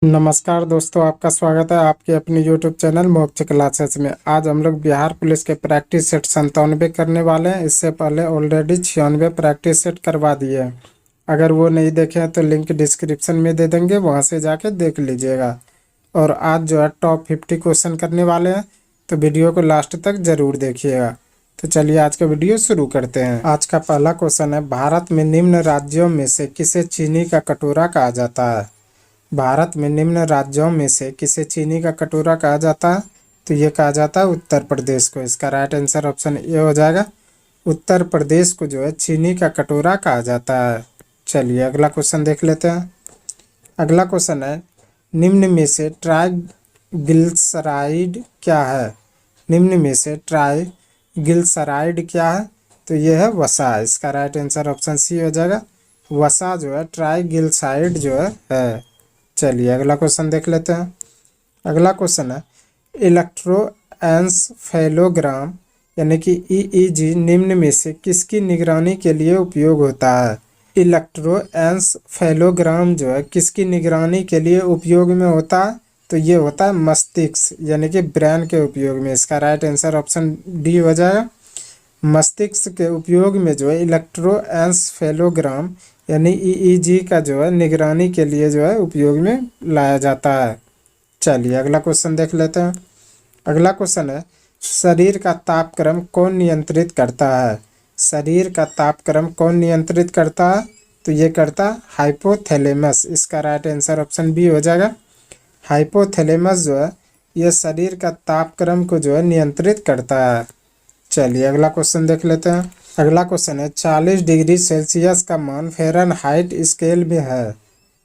नमस्कार दोस्तों, आपका स्वागत है आपके अपने यूट्यूब चैनल मोक्ष क्लासेस में। आज हम लोग बिहार पुलिस के प्रैक्टिस सेट 97 करने वाले हैं। इससे पहले ऑलरेडी 96 प्रैक्टिस सेट करवा दिए हैं। अगर वो नहीं देखे हैं तो लिंक डिस्क्रिप्शन में दे देंगे, वहां से जाके देख लीजिएगा। और आज जो है टॉप 50 क्वेश्चन करने वाले हैं, तो वीडियो को लास्ट तक जरूर देखिएगा। तो चलिए आज का वीडियो शुरू करते हैं। आज का पहला क्वेश्चन है, भारत में निम्न राज्यों में से किसे चीनी का कटोरा कहा जाता है? भारत में निम्न राज्यों में से किसे चीनी का कटोरा कहा जाता है? तो ये कहा जाता है उत्तर प्रदेश को। इसका राइट आंसर ऑप्शन ए हो जाएगा। उत्तर प्रदेश को जो है चीनी का कटोरा कहा जाता है। चलिए अगला क्वेश्चन देख लेते हैं। अगला क्वेश्चन है, निम्न में से ट्राइग्लिसराइड क्या है? निम्न में से ट्राइग्लिसराइड क्या है? तो ये है वसा। इसका राइट आंसर ऑप्शन सी हो जाएगा। वसा जो है ट्राइग्लिसराइड जो है। चलिए अगला क्वेश्चन देख लेते हैं। अगला क्वेश्चन है, इलेक्ट्रोएन्सेफेलोग्राम यानी कि ईईजी निम्न में से किसकी निगरानी के लिए उपयोग होता है? इलेक्ट्रोएन्सेफेलोग्राम जो है किसकी निगरानी के लिए उपयोग में होता है? तो ये होता है मस्तिष्क यानी कि ब्रेन के उपयोग में। इसका राइट आंसर ऑप्शन डी हो जाएगा। मस्तिष्क के उपयोग में जो है इलेक्ट्रोएन्सेफेलोग्राम यानी ईईजी का जो है निगरानी के लिए जो है उपयोग में लाया जाता है। चलिए अगला क्वेश्चन देख लेते हैं। अगला क्वेश्चन है, शरीर का तापक्रम कौन नियंत्रित करता है? शरीर का तापक्रम कौन नियंत्रित करता है? तो ये करता है हाइपोथैलेमस। इसका राइट आंसर ऑप्शन बी हो जाएगा। हाइपोथैलेमस जो है ये शरीर का तापक्रम को जो है नियंत्रित करता है। चलिए अगला क्वेश्चन देख लेते हैं। अगला क्वेश्चन है, 40 डिग्री सेल्सियस का मान फ़ारेनहाइट स्केल में है।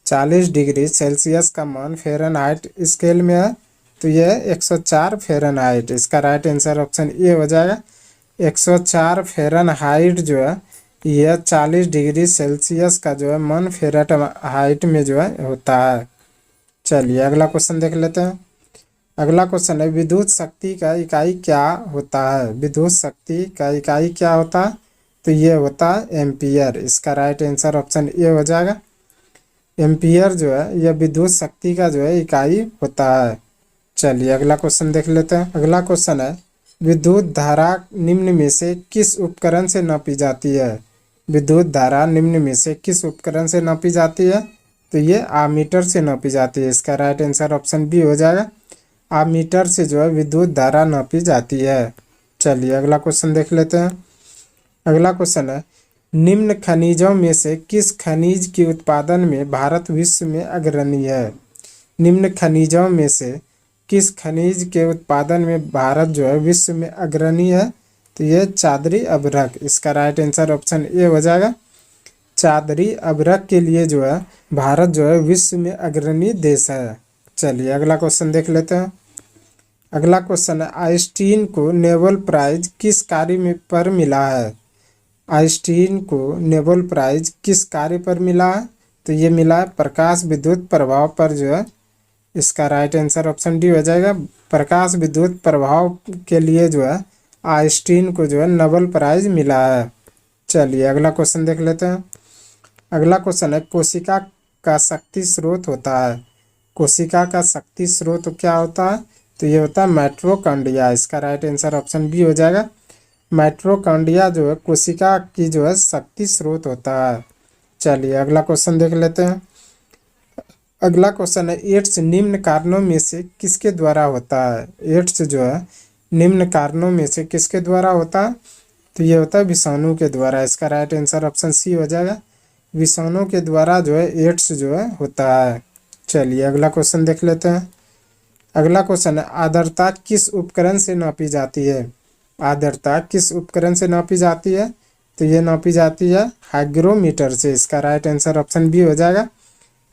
40 डिग्री सेल्सियस का मान फ़ारेनहाइट स्केल में है। तो यह 104 फ़ारेनहाइट। इसका राइट आंसर ऑप्शन ए हो जाएगा। 104 फ़ारेनहाइट जो है यह 40 डिग्री सेल्सियस का जो है मान फ़ारेनहाइट में जो है होता है। चलिए अगला क्वेश्चन देख लेते हैं। अगला क्वेश्चन है, विद्युत शक्ति का इकाई क्या होता है? विद्युत शक्ति का इकाई क्या होता है? तो ये होता है एम्पियर। इसका राइट आंसर ऑप्शन ए हो जाएगा। एम्पियर जो है यह विद्युत शक्ति का जो है इकाई होता है। चलिए अगला क्वेश्चन देख लेते हैं। अगला क्वेश्चन है, विद्युत धारा निम्न में से किस उपकरण से नापी जाती है? विद्युत धारा निम्न में से किस उपकरण से नापी जाती है? तो ये आमीटर से नापी जाती है। इसका राइट आंसर ऑप्शन बी हो जाएगा। आमीटर से जो है विद्युत धारा नापी जाती है। चलिए अगला क्वेश्चन देख लेते हैं। अगला क्वेश्चन है, निम्न खनिजों में से किस खनिज के उत्पादन में भारत विश्व में अग्रणी है? निम्न खनिजों में से किस खनिज के उत्पादन में भारत जो है विश्व में अग्रणी है? तो ये चादरी अभ्रक। इसका राइट आंसर ऑप्शन ए हो जाएगा। चादरी अभ्रक के लिए जो है भारत जो है विश्व में अग्रणी देश है। चलिए अगला क्वेश्चन देख लेते हैं। अगला क्वेश्चन है, आइंस्टीन को नोबेल प्राइज किस कार्य में पर मिला है? आइंस्टीन को नोबेल प्राइज किस कार्य पर मिला है? तो ये मिला है प्रकाश विद्युत प्रभाव पर जो है। इसका राइट आंसर ऑप्शन डी हो जाएगा। प्रकाश विद्युत प्रभाव के लिए जो है आइंस्टीन को जो है नोबेल प्राइज मिला है। चलिए अगला क्वेश्चन देख लेते हैं। अगला क्वेश्चन है, कोशिका का शक्ति स्रोत होता है। कोशिका का शक्ति स्रोत क्या होता है? तो ये होता है माइटोकॉन्ड्रिया। इसका राइट आंसर ऑप्शन बी हो जाएगा। माइटोकॉन्ड्रिया जो है कोशिका की जो है शक्ति स्रोत होता है। चलिए अगला क्वेश्चन देख लेते हैं। अगला क्वेश्चन है, एड्स निम्न कारणों में से किसके द्वारा होता है? एड्स जो है निम्न कारणों में से किसके द्वारा होता है? तो ये होता है विषाणु के द्वारा। इसका राइट आंसर ऑप्शन सी हो जाएगा। विषाणु के द्वारा जो है एड्स जो है होता है। चलिए अगला क्वेश्चन देख लेते हैं। अगला क्वेश्चन है, आर्द्रता किस उपकरण से नापी जाती है? आर्द्रता किस उपकरण से नापी जाती है? तो ये नापी जाती है हाइग्रोमीटर से। इसका राइट आंसर ऑप्शन बी हो जाएगा।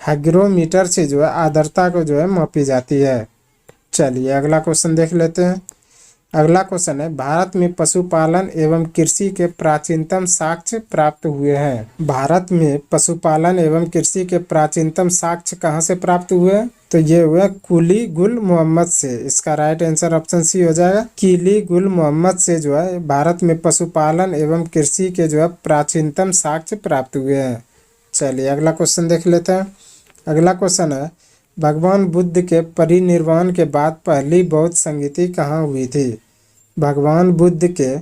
हाइग्रोमीटर से जो है आर्द्रता को जो है मापी जाती है। चलिए अगला क्वेश्चन देख लेते हैं। अगला क्वेश्चन है, भारत में पशुपालन एवं कृषि के प्राचीनतम साक्ष्य प्राप्त हुए हैं। भारत में पशुपालन एवं कृषि के प्राचीनतम साक्ष्य कहाँ से प्राप्त हुए? तो ये हुए कुली गुल मोहम्मद से। इसका राइट आंसर ऑप्शन सी हो जाएगा। किली गुल मोहम्मद से जो है भारत में पशुपालन एवं कृषि के जो है प्राचीनतम साक्ष्य प्राप्त हुए हैं। चलिए अगला क्वेश्चन देख लेते हैं। अगला क्वेश्चन है, भगवान बुद्ध के परिनिर्वाण के बाद पहली बौद्ध संगीति कहाँ हुई थी? भगवान बुद्ध के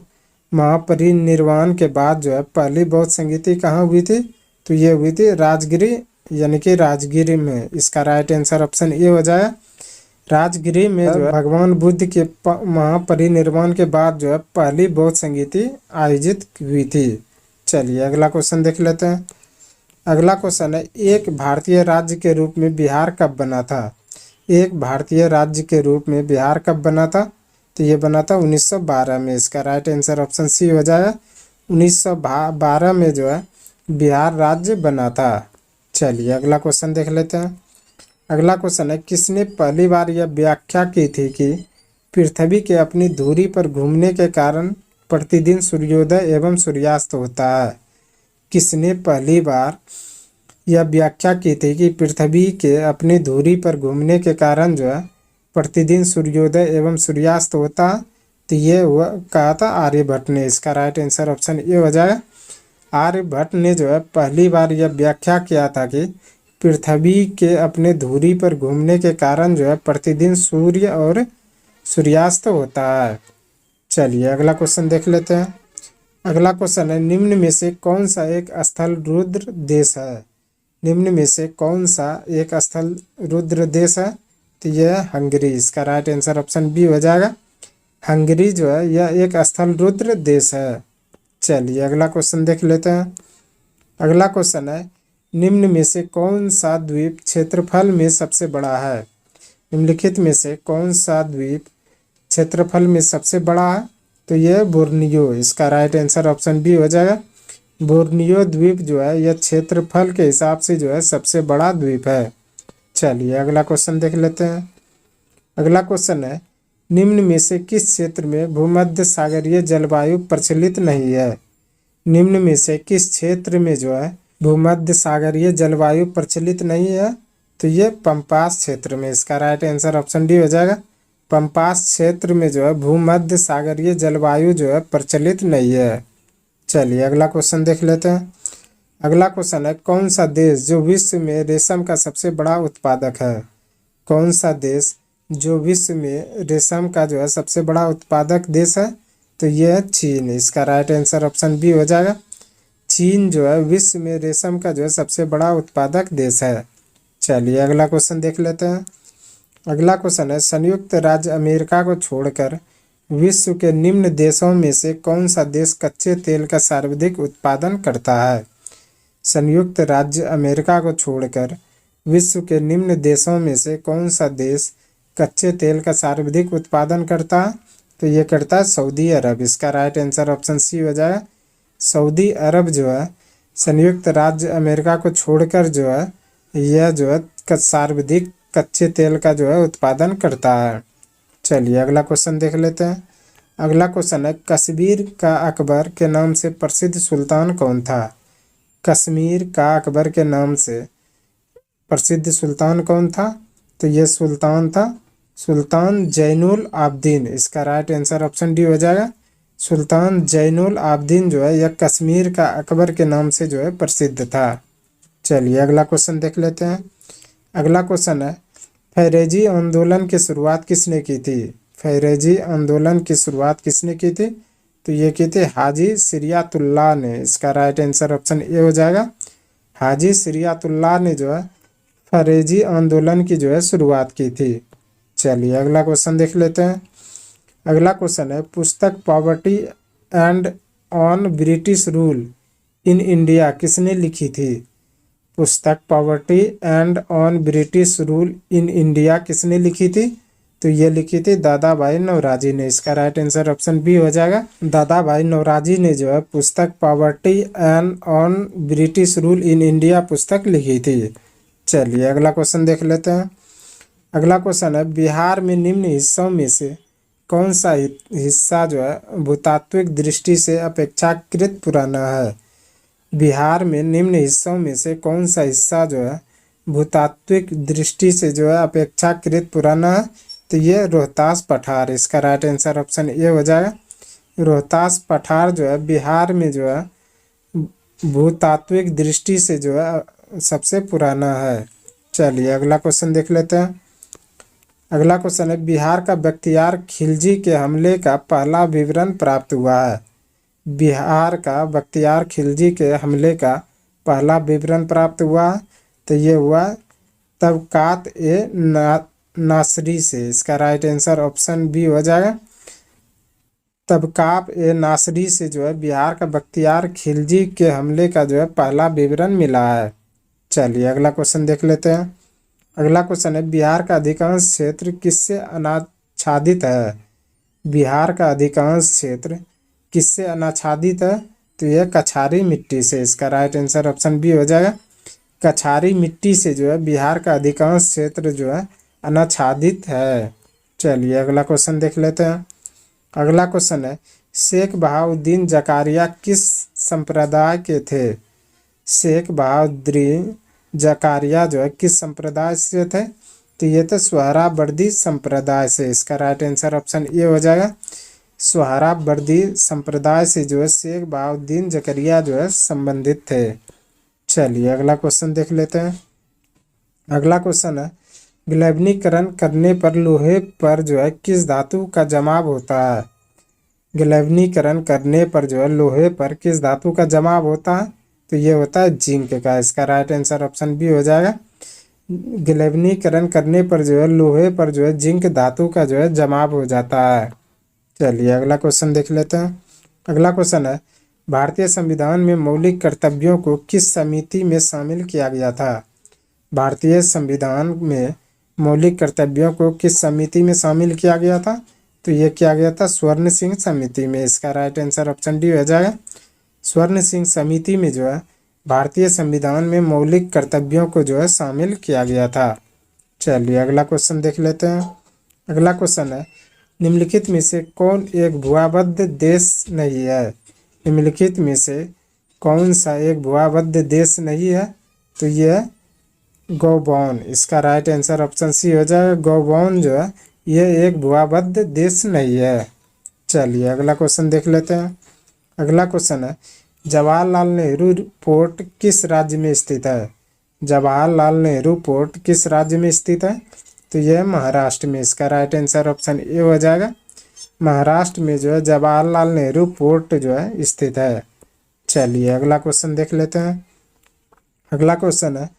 महापरिनिर्वाण के बाद जो है पहली बौद्ध संगीति कहाँ हुई थी? तो ये हुई थी राजगिरी, यानी कि राजगिरी में। इसका राइट आंसर ऑप्शन ए हो जाएगा। राजगिरी में जो है भगवान बुद्ध के महापरिनिर्वाण के बाद जो है पहली बौद्ध संगीति आयोजित हुई थी। चलिए अगला क्वेश्चन देख लेते हैं। अगला क्वेश्चन है, एक भारतीय राज्य के रूप में बिहार कब बना था? एक भारतीय राज्य के रूप में बिहार कब बना था? तो ये बना था 1912 में। इसका राइट आंसर ऑप्शन सी हो जाएगा। 1912 में जो है बिहार राज्य बना था। चलिए अगला क्वेश्चन देख लेते हैं। अगला क्वेश्चन है, किसने पहली बार यह व्याख्या की थी कि पृथ्वी के अपनी धुरी पर घूमने के कारण प्रतिदिन सूर्योदय एवं सूर्यास्त होता है? किसने पहली बार यह व्याख्या की थी कि पृथ्वी के अपनी धुरी पर घूमने के कारण जो है प्रतिदिन सूर्योदय एवं सूर्यास्त होता है? तो ये हुआ कहा था आर्यभट्ट ने। इसका राइट आंसर ऑप्शन ए हो जाएगा। आर्यभट्ट ने जो है पहली बार यह व्याख्या किया था कि पृथ्वी के अपने धुरी पर घूमने के कारण जो है प्रतिदिन सूर्य और सूर्यास्त होता है। चलिए अगला क्वेश्चन देख लेते हैं। अगला क्वेश्चन है, निम्न में से कौन सा एक स्थल रुद्र देश है? निम्न में से कौन सा एक स्थल रुद्र देश है? तो यह है हंगरी। इसका राइट आंसर ऑप्शन बी हो जाएगा। हंगरी जो है यह एक स्थल रुद्र देश है। चलिए अगला क्वेश्चन देख लेते हैं। अगला क्वेश्चन है, निम्न में से कौन सा द्वीप क्षेत्रफल में सबसे बड़ा है? निम्नलिखित में से कौन सा द्वीप क्षेत्रफल में सबसे बड़ा है? तो यह बोर्नियो। इसका राइट आंसर ऑप्शन बी हो जाएगा। बोर्नियो द्वीप जो है यह क्षेत्रफल के हिसाब से जो है सबसे बड़ा द्वीप है। चलिए अगला क्वेश्चन देख लेते हैं। अगला क्वेश्चन है, निम्न में से किस क्षेत्र में भूमध्य सागरीय जलवायु प्रचलित नहीं है? निम्न में से किस क्षेत्र में जो है भूमध्य सागरीय जलवायु प्रचलित नहीं है? तो ये पंपास क्षेत्र में। इसका राइट आंसर ऑप्शन डी हो जाएगा। पंपास क्षेत्र में जो है भूमध्य सागरीय जलवायु जो है प्रचलित नहीं है। चलिए अगला क्वेश्चन देख लेते हैं। अगला क्वेश्चन है, कौन सा देश जो विश्व में रेशम का सबसे बड़ा उत्पादक है? कौन सा देश जो विश्व में रेशम का जो है सबसे बड़ा उत्पादक देश है? तो यह है चीन। इसका राइट आंसर ऑप्शन बी हो जाएगा। चीन जो है विश्व में रेशम का जो है सबसे बड़ा उत्पादक देश है। चलिए अगला क्वेश्चन देख लेते हैं। अगला क्वेश्चन है, संयुक्त राज्य अमेरिका को छोड़कर विश्व के निम्न देशों में से कौन सा देश कच्चे तेल का सर्वाधिक उत्पादन करता है? संयुक्त राज्य अमेरिका को छोड़कर विश्व के निम्न देशों में से कौन सा देश कच्चे तेल का सर्वाधिक उत्पादन करता है? तो ये करता है सऊदी अरब। इसका राइट आंसर ऑप्शन सी हो जाएगा। सऊदी अरब जो है संयुक्त राज्य अमेरिका को छोड़कर जो है यह जो है सर्वाधिक कच्चे तेल का जो है उत्पादन करता है। चलिए अगला क्वेश्चन देख लेते हैं। अगला क्वेश्चन है, कश्मीर का अकबर के नाम से प्रसिद्ध सुल्तान कौन था? कश्मीर का अकबर के नाम से प्रसिद्ध सुल्तान कौन था? तो ये सुल्तान था सुल्तान जैनुल आबदीन। इसका राइट आंसर ऑप्शन डी हो जाएगा। सुल्तान जैनुल आबदीन जो है यह कश्मीर का अकबर के नाम से जो है प्रसिद्ध था। चलिए अगला क्वेश्चन देख लेते हैं। अगला क्वेश्चन है, फैरेजी आंदोलन की शुरुआत किसने की थी? फैरेजी आंदोलन की शुरुआत किसने की थी? तो ये की थी हाजी शरियतुल्लाह ने। इसका राइट आंसर ऑप्शन ए हो जाएगा। हाजी शरियतुल्लाह ने जो है फैरेजी आंदोलन की जो है शुरुआत की थी। चलिए अगला क्वेश्चन देख लेते हैं। अगला क्वेश्चन है, पुस्तक poverty and on British rule in India किसने लिखी थी? पुस्तक poverty and on British rule in India किसने लिखी थी? तो ये लिखी थी दादा भाई नौरोजी ने। इसका राइट आंसर ऑप्शन बी हो जाएगा। दादा भाई नौरोजी ने जो है पुस्तक poverty and on British rule in India पुस्तक लिखी थी। चलिए अगला क्वेश्चन देख लेते हैं। अगला क्वेश्चन है, बिहार में निम्न हिस्सों में से कौन सा हिस्सा जो है भूतात्विक दृष्टि से अपेक्षाकृत पुराना है? बिहार में निम्न हिस्सों में से कौन सा हिस्सा जो है भूतात्विक दृष्टि से जो है अपेक्षाकृत पुराना है? तो ये रोहतास पठार। इसका राइट आंसर ऑप्शन ए हो जाएगा। रोहतास पठार जो है बिहार में जो है भूतात्विक दृष्टि से जो है सबसे पुराना है। चलिए अगला क्वेश्चन देख लेते हैं। अगला क्वेश्चन है, बिहार का बख्तियार खिलजी के हमले का पहला विवरण प्राप्त हुआ है। बिहार का बख्तियार खिलजी के हमले का पहला विवरण प्राप्त हुआ, तो ये हुआ तबकात ए नासरी से। इसका राइट आंसर ऑप्शन बी हो जाएगा। तबकात ए नासरी से जो है बिहार का बख्तियार खिलजी के हमले का जो है पहला विवरण मिला है। चलिए अगला क्वेश्चन देख लेते हैं। अगला क्वेश्चन है, बिहार का अधिकांश क्षेत्र किससे अनाच्छादित है। बिहार का अधिकांश क्षेत्र किससे अनाच्छादित है, तो यह कछारी मिट्टी से। इसका राइट आंसर ऑप्शन बी हो जाएगा। कछारी मिट्टी से जो है बिहार का अधिकांश क्षेत्र जो है अनाच्छादित है। चलिए अगला क्वेश्चन देख लेते हैं। अगला क्वेश्चन है, शेख बहाउद्दीन जकारिया किस संप्रदाय के थे। शेख बहाउद्दीन जकारिया जो है किस संप्रदाय से थे, तो ये थे सोहरावर्दी संप्रदाय से। इसका राइट आंसर ऑप्शन ए हो जाएगा। सोहरावर्दी संप्रदाय से जो है शेख बहाउद्दीन जकारिया जो है संबंधित थे। चलिए अगला क्वेश्चन देख लेते हैं। अगला क्वेश्चन है, गलवनीकरण करने पर लोहे पर जो है किस धातु का जमाव होता है। गलवनीकरण करने पर जो है लोहे पर किस धातु का जमाव होता है, तो ये होता है जिंक का। इसका राइट आंसर ऑप्शन बी हो जाएगा। गलवनीकरण करने पर जो है लोहे पर जो है जिंक धातु का जो है जमाव हो जाता है। चलिए अगला क्वेश्चन देख लेते हैं। अगला क्वेश्चन है, भारतीय संविधान में मौलिक कर्तव्यों को किस समिति में शामिल किया गया था। भारतीय संविधान में मौलिक कर्तव्यों को किस समिति में शामिल किया गया था, तो ये किया गया था स्वर्ण सिंह समिति में। इसका राइट आंसर ऑप्शन डी हो जाएगा। स्वर्ण सिंह समिति में जो है भारतीय संविधान में मौलिक कर्तव्यों को जो है शामिल किया गया था। चलिए अगला क्वेश्चन देख लेते हैं। अगला क्वेश्चन है, निम्नलिखित में से कौन एक भूभाबद्ध देश नहीं है। निम्नलिखित में से कौन सा एक भूभाबद्ध देश नहीं है, तो यह गौबॉन। इसका राइट आंसर ऑप्शन सी हो जाएगा। गौबॉन जो है यह एक भूभाबद्ध देश नहीं है। चलिए अगला क्वेश्चन देख लेते हैं। अगला क्वेश्चन है, जवाहरलाल नेहरू पोर्ट किस राज्य में स्थित है। जवाहरलाल नेहरू पोर्ट किस राज्य में स्थित है, तो यह महाराष्ट्र में। इसका राइट आंसर ऑप्शन ए हो जाएगा। महाराष्ट्र में जो है जवाहरलाल नेहरू पोर्ट जो है स्थित है। चलिए अगला क्वेश्चन देख लेते हैं। अगला क्वेश्चन है,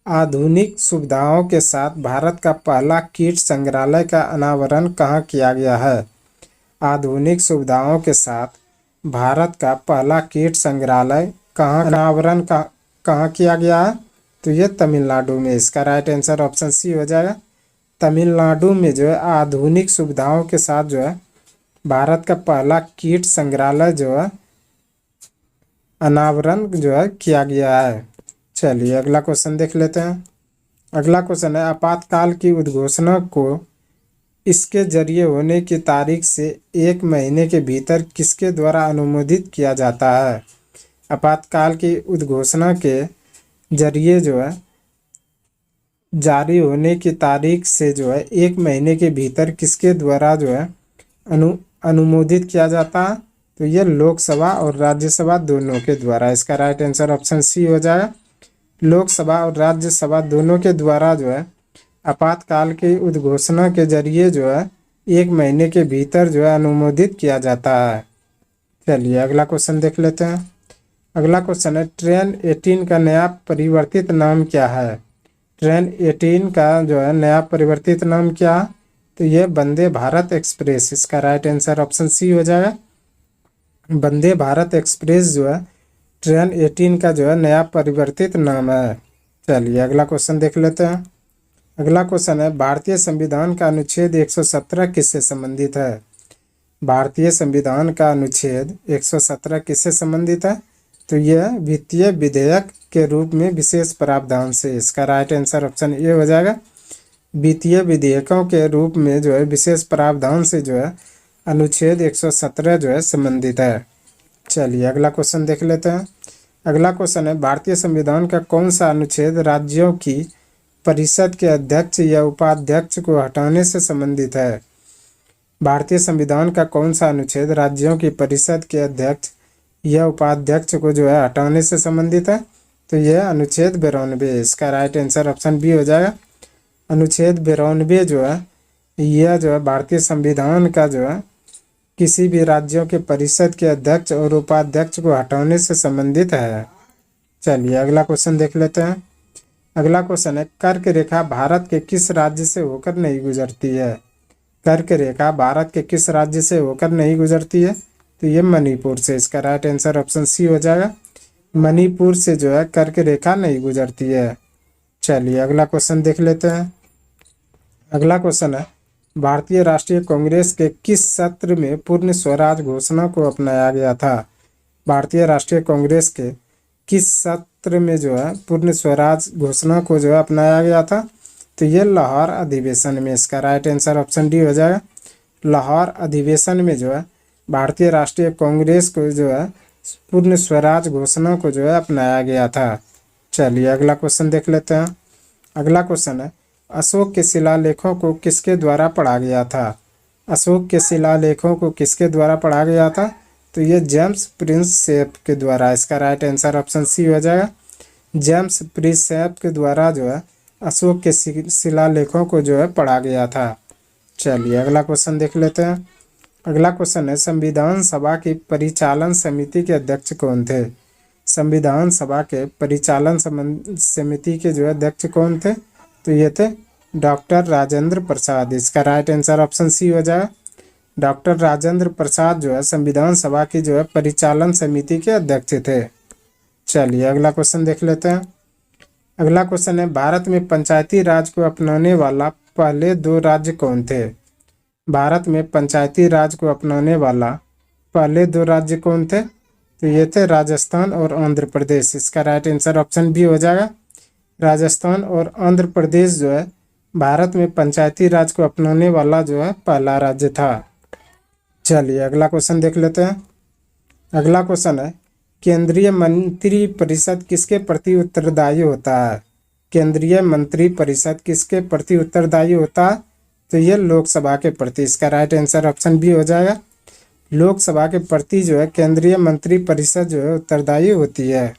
आधुनिक सुविधाओं के साथ भारत का पहला कीट संग्रहालय का अनावरण कहाँ किया गया है। आधुनिक सुविधाओं के साथ भारत का पहला कीट संग्रहालय कहाँ अनावरण कहाँ किया गया है, तो ये तमिलनाडु में। इसका राइट आंसर ऑप्शन सी हो जाएगा। तमिलनाडु में जो है आधुनिक सुविधाओं के साथ जो है भारत का पहला कीट संग्रहालय जो है अनावरण जो है किया गया है। चलिए अगला क्वेश्चन देख लेते हैं। अगला क्वेश्चन है, आपातकाल की उद्घोषणा को इसके जरिए होने की तारीख से 1 महीने के भीतर किसके द्वारा अनुमोदित किया जाता है। आपातकाल की उद्घोषणा के जरिए जो है जारी होने की तारीख से जो है 1 महीने के भीतर किसके द्वारा जो है अनुमोदित किया जाता है, तो ये लोकसभा और राज्यसभा दोनों के द्वारा। इसका राइट आंसर ऑप्शन सी हो जाएगा। लोकसभा और राज्यसभा दोनों के द्वारा जो है आपातकाल की उद्घोषणा के जरिए जो है 1 महीने के भीतर जो है अनुमोदित किया जाता है। चलिए अगला क्वेश्चन देख लेते हैं। अगला क्वेश्चन है, ट्रेन 18 का नया परिवर्तित नाम क्या है। ट्रेन 18 का जो है नया परिवर्तित नाम क्या है, तो ये वंदे भारत एक्सप्रेस। इसका राइट आंसर ऑप्शन सी हो जाएगा। वंदे भारत एक्सप्रेस जो है ट्रेन 18 का जो है नया परिवर्तित नाम है। चलिए अगला क्वेश्चन देख लेते हैं। अगला क्वेश्चन है, भारतीय संविधान का अनुच्छेद 117 किससे संबंधित है। भारतीय संविधान का अनुच्छेद 117 किससे संबंधित है, तो यह वित्तीय विधेयक के रूप में विशेष प्रावधान से। इसका राइट आंसर ऑप्शन ए हो जाएगा। वित्तीय विधेयकों के रूप में जो है विशेष प्रावधान से जो है अनुच्छेद 117 जो है संबंधित है। चलिए अगला क्वेश्चन देख लेते हैं। अगला क्वेश्चन है, भारतीय संविधान का कौन सा अनुच्छेद राज्यों की परिषद के अध्यक्ष या उपाध्यक्ष को हटाने से संबंधित है। भारतीय संविधान का कौन सा अनुच्छेद राज्यों की परिषद के अध्यक्ष या उपाध्यक्ष को जो है हटाने से संबंधित है, तो यह अनुच्छेद 92, इसका राइट आंसर ऑप्शन बी हो जाएगा। अनुच्छेद 92 जो है यह जो है भारतीय संविधान का जो है किसी भी राज्यों के परिषद के अध्यक्ष और उपाध्यक्ष को हटाने से संबंधित है। चलिए अगला क्वेश्चन देख लेते हैं। अगला क्वेश्चन है, कर्क रेखा भारत के किस राज्य से होकर नहीं गुजरती है? कर्क रेखा भारत के किस राज्य से होकर नहीं गुजरती है? तो ये मणिपुर से, इसका राइट आंसर ऑप्शन सी हो जाएगा। मणिपुर से जो है कर्क रेखा नहीं गुजरती है। चलिए अगला क्वेश्चन देख लेते हैं। अगला क्वेश्चन है, भारतीय राष्ट्रीय कांग्रेस के किस सत्र में पूर्ण स्वराज घोषणा को अपनाया गया था? भारतीय राष्ट्रीय कांग्रेस के किस सत्र में जो है पूर्ण स्वराज घोषणा को जो है अपनाया गया था? तो ये लाहौर अधिवेशन में, इसका राइट आंसर ऑप्शन डी हो जाएगा। लाहौर अधिवेशन में जो है भारतीय राष्ट्रीय कांग्रेस को जो है पूर्ण स्वराज घोषणा को जो है अपनाया गया था। चलिए अगला क्वेश्चन देख लेते हैं। अगला क्वेश्चन है, अशोक के शिलालेखों को किसके द्वारा पढ़ा गया था? अशोक के शिलालेखों को किसके द्वारा पढ़ा गया था? तो ये जेम्स प्रिंसेप के द्वारा, इसका राइट आंसर ऑप्शन सी हो जाएगा। जेम्स प्रिंसेप के द्वारा जो है अशोक के शिलालेखों को जो है पढ़ा गया था। चलिए अगला क्वेश्चन देख लेते हैं। अगला क्वेश्चन है, संविधान सभा की परिचालन समिति के अध्यक्ष कौन थे? संविधान सभा के परिचालन समिति के जो है अध्यक्ष कौन थे? तो ये थे डॉक्टर राजेंद्र प्रसाद, इसका राइट आंसर ऑप्शन सी हो जाएगा। डॉक्टर राजेंद्र प्रसाद जो है संविधान सभा की जो है परिचालन समिति के अध्यक्ष थे। चलिए अगला क्वेश्चन देख लेते हैं। अगला क्वेश्चन है, भारत में पंचायती राज को अपनाने वाला पहले 2 राज्य कौन थे? भारत में पंचायती राज को अपनाने वाला पहले 2 राज्य कौन थे? तो ये थे राजस्थान और आंध्र प्रदेश, इसका राइट आंसर ऑप्शन बी हो जाएगा। राजस्थान और आंध्र प्रदेश जो है भारत में पंचायती राज को अपनाने वाला जो है पहला राज्य था। चलिए अगला क्वेश्चन देख लेते हैं। अगला क्वेश्चन है, केंद्रीय मंत्री परिषद किसके प्रति उत्तरदायी होता है? केंद्रीय मंत्री परिषद किसके प्रति उत्तरदायी होता है? तो ये लोकसभा के प्रति, इसका राइट आंसर ऑप्शन बी हो जाएगा। लोकसभा के प्रति जो है केंद्रीय मंत्री परिषद जो है उत्तरदायी होती है।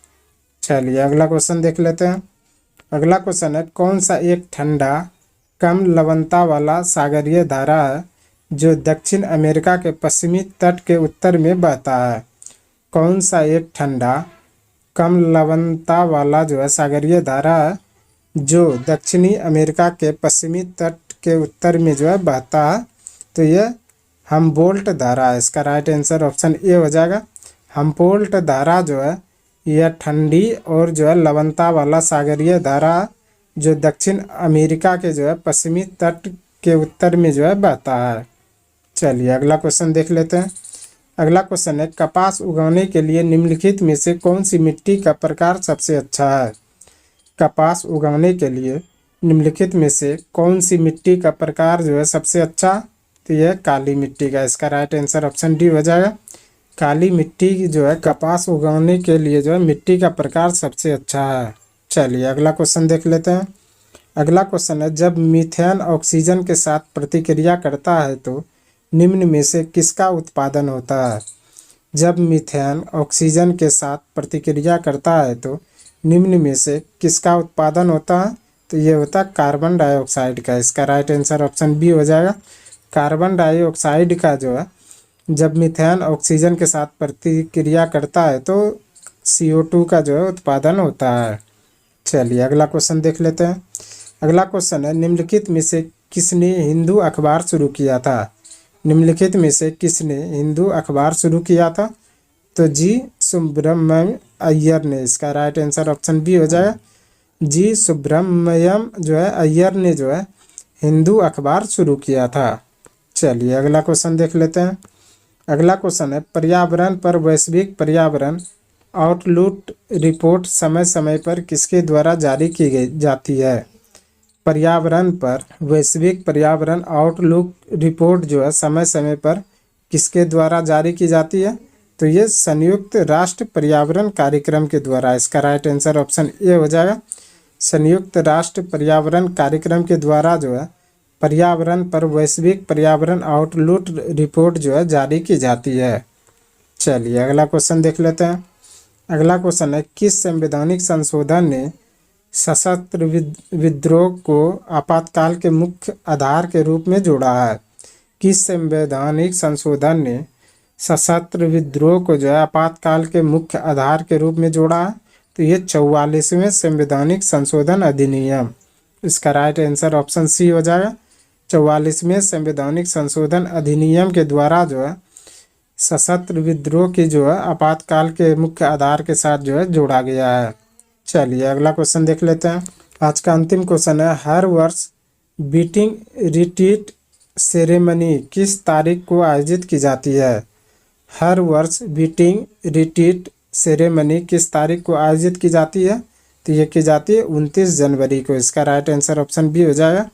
चलिए अगला क्वेश्चन देख लेते हैं। अगला क्वेश्चन है, कौन सा एक ठंडा कम लवणता वाला सागरीय धारा है जो दक्षिण अमेरिका के पश्चिमी तट के उत्तर में बहता है? कौन सा एक ठंडा कम लवणता वाला जो है सागरीय धारा है जो दक्षिणी अमेरिका के पश्चिमी तट के उत्तर में जो है बहता है? तो यह हम्बोल्ट धारा है, इसका राइट आंसर ऑप्शन ए हो जाएगा। हम्बोल्ट धारा जो है यह ठंडी और जो है लवणता वाला सागरीय धारा जो दक्षिण अमेरिका के जो है पश्चिमी तट के उत्तर में जो है बहता है। चलिए अगला क्वेश्चन देख लेते हैं। अगला क्वेश्चन है, कपास उगाने के लिए निम्नलिखित में से कौन सी मिट्टी का प्रकार सबसे अच्छा है? कपास उगाने के लिए निम्नलिखित में से कौन सी मिट्टी का प्रकार जो है सबसे अच्छा? तो यह काली मिट्टी का, इसका राइट आंसर ऑप्शन डी हो जाएगा। काली मिट्टी जो है कपास उगाने के लिए जो है मिट्टी का प्रकार सबसे अच्छा है। चलिए अगला क्वेश्चन देख लेते हैं। अगला क्वेश्चन है, जब मीथेन ऑक्सीजन के साथ प्रतिक्रिया करता है तो निम्न में से किसका उत्पादन होता है? जब मीथेन ऑक्सीजन के साथ प्रतिक्रिया करता है तो निम्न में से किसका उत्पादन होता है? तो ये होता है कार्बन डाइऑक्साइड का, इसका राइट आंसर ऑप्शन बी हो जाएगा। कार्बन डाइऑक्साइड का जो है जब मीथेन ऑक्सीजन के साथ प्रतिक्रिया करता है तो CO2 का जो है उत्पादन होता है। चलिए अगला क्वेश्चन देख लेते हैं। अगला क्वेश्चन है, निम्नलिखित में से किसने हिंदू अखबार शुरू किया था? निम्नलिखित में से किसने हिंदू अखबार शुरू किया था? तो जी सुब्रमण्यम अय्यर ने, इसका राइट आंसर ऑप्शन बी हो जाएगा। जी सुब्रमण्यम जो है अय्यर ने जो है हिंदू अखबार शुरू किया था। चलिए अगला क्वेश्चन देख लेते हैं। अगला क्वेश्चन है, पर्यावरण पर वैश्विक पर्यावरण आउटलुक रिपोर्ट समय समय पर किसके द्वारा जारी की जाती है? पर्यावरण पर वैश्विक पर्यावरण आउटलुक रिपोर्ट जो है समय समय पर किसके द्वारा जारी की जाती है? तो ये संयुक्त राष्ट्र पर्यावरण कार्यक्रम के द्वारा, इसका राइट आंसर ऑप्शन ए हो जाएगा। संयुक्त राष्ट्र पर्यावरण कार्यक्रम के द्वारा जो है पर्यावरण पर वैश्विक पर्यावरण आउटलुक रिपोर्ट जो है जारी की जाती है। चलिए अगला क्वेश्चन देख लेते हैं। अगला क्वेश्चन है, किस संवैधानिक संशोधन ने सशस्त्र विद्रोह को आपातकाल के मुख्य आधार के रूप में जोड़ा है? किस संवैधानिक संशोधन ने सशस्त्र विद्रोह को जो है आपातकाल के मुख्य आधार के रूप में जोड़ा है? तो ये 44वें संवैधानिक संशोधन अधिनियम। इसका राइट आंसर ऑप्शन सी हो जाएगा। 44वें संवैधानिक संशोधन अधिनियम के द्वारा जो है सशस्त्र विद्रोह की जो है आपातकाल के मुख्य आधार के साथ जो है जोड़ा गया है। चलिए अगला क्वेश्चन देख लेते हैं। आज का अंतिम क्वेश्चन है, हर वर्ष बीटिंग रिट्रीट सेरेमनी किस तारीख को आयोजित की जाती है? हर वर्ष बीटिंग रिट्रीट सेरेमनी किस तारीख को आयोजित की जाती है? तो ये की जाती है 29 जनवरी को। इसका राइट आंसर ऑप्शन बी हो जाएगा।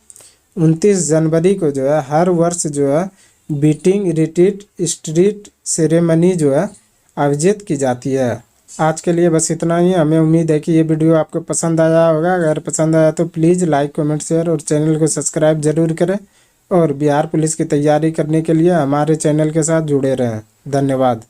29 जनवरी को जो है हर वर्ष जो है बीटिंग रिट्रीट स्ट्रीट सेरेमनी जो है आयोजित की जाती है। आज के लिए बस इतना ही। हमें उम्मीद है कि ये वीडियो आपको पसंद आया होगा। अगर पसंद आया तो प्लीज़ लाइक, कमेंट, शेयर और चैनल को सब्सक्राइब जरूर करें और बिहार पुलिस की तैयारी करने के लिए हमारे चैनल के साथ जुड़े रहें। धन्यवाद।